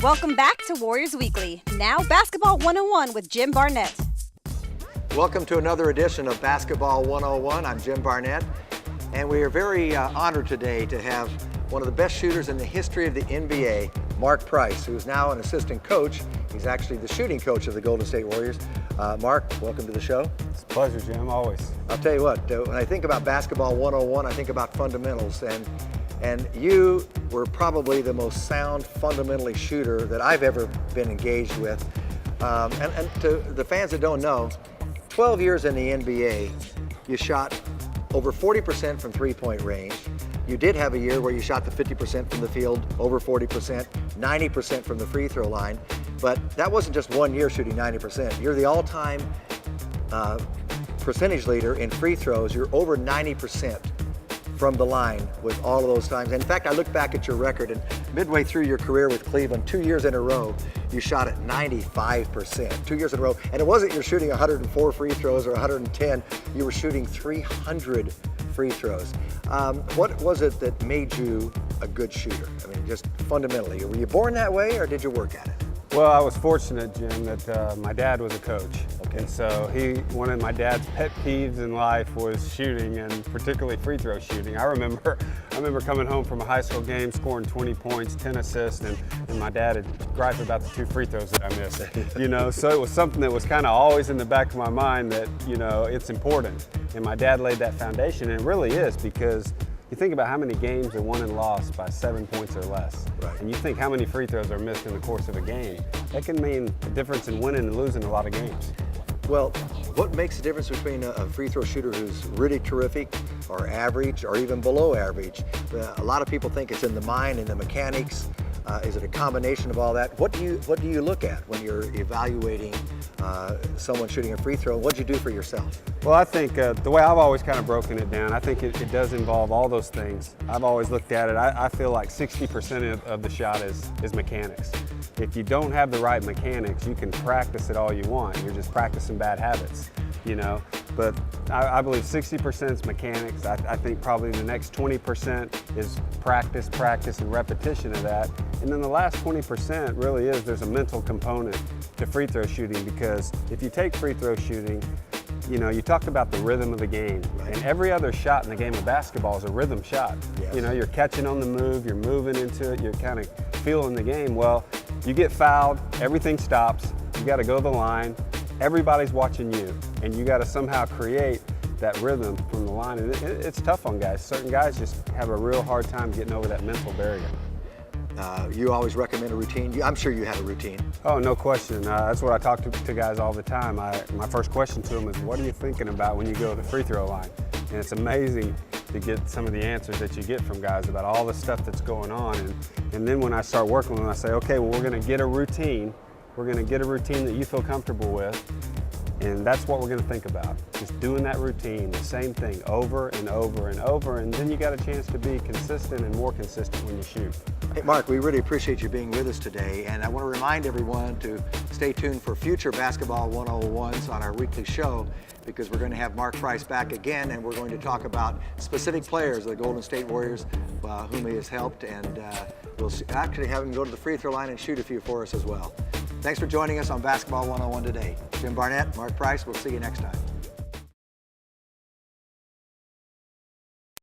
Welcome back to Warriors Weekly. Now Basketball 101 with Jim Barnett. Welcome to another edition of Basketball 101. I'm Jim Barnett, and we are very honored today to have one of the best shooters in the history of the NBA, Mark Price, who is now an assistant coach. He's actually the shooting coach of the Golden State Warriors. Mark, welcome to the show. It's a pleasure, Jim, always. I'll tell you what, when I think about Basketball 101, I think about fundamentals, and you were probably the most sound, fundamentally shooter that I've ever been engaged with. And to the fans that don't know, 12 years in the NBA, you shot over 40% from three-point range. You did have a year where you shot the 50% from the field, over 40%, 90% from the free throw line. But that wasn't just 1 year shooting 90%. You're the all-time percentage leader in free throws. You're over 90% from the line with all of those times. In fact, I look back at your record, and midway through your career with Cleveland, 2 years in a row, you shot at 95%, 2 years in a row. And it wasn't you're shooting 104 free throws or 110, you were shooting 300 free throws. What was it that made you a good shooter? I mean, just fundamentally, were you born that way or did you work at it? Well, I was fortunate, Jim, that my dad was a coach. Okay. And so one of my dad's pet peeves in life was shooting, and particularly free throw shooting. I remember coming home from a high school game, scoring 20 points, 10 assists, and my dad had griped about the 2 free throws that I missed. So it was something that was kind of always in the back of my mind that, it's important. And my dad laid that foundation, and it really is, because you think about how many games are won and lost by 7 points or less. Right. And you think how many free throws are missed in the course of a game. That can mean a difference in winning and losing a lot of games. Well, what makes the difference between a free throw shooter who's really terrific or average or even below average? A lot of people think it's in the mind and the mechanics. Is it a combination of all that? What do you look at when you're evaluating someone shooting a free throw? What'd you do for yourself? Well, I think the way I've always kind of broken it down, I think it does involve all those things. I've always looked at it, I feel like 60% of the shot is mechanics. If you don't have the right mechanics, you can practice it all you want. You're just practicing bad habits, But I believe 60% is mechanics. I think probably the next 20% is practice, and repetition of that. And then the last 20% really is there's a mental component to free throw shooting, because if you take free throw shooting, you talked about the rhythm of the game, right. And every other shot in the game of basketball is a rhythm shot. Yes. You're catching on the move, you're moving into it, you're kind of feeling the game. Well, you get fouled, everything stops, you got to go to the line, everybody's watching you, and you got to somehow create that rhythm from the line. And it's tough on guys. Certain guys just have a real hard time getting over that mental barrier. You always recommend a routine. I'm sure you had a routine. Oh, no question. That's what I talk to guys all the time. My first question to them is, what are you thinking about when you go to the free throw line? And it's amazing to get some of the answers that you get from guys about all the stuff that's going on. And then when I start working with them, I say, okay, well, we're going to get a routine. We're going to get a routine that you feel comfortable with. And that's what we're going to think about. Just doing that routine, the same thing over and over and over, and then you got a chance to be consistent and more consistent when you shoot. Hey, Mark, we really appreciate you being with us today, and I want to remind everyone to stay tuned for future Basketball 101s on our weekly show, because we're going to have Mark Price back again, and we're going to talk about specific players of the Golden State Warriors whom he has helped, and we'll actually have him go to the free throw line and shoot a few for us as well. Thanks for joining us on Basketball 101 today. Jim Barnett, Mark Price, we'll see you next time.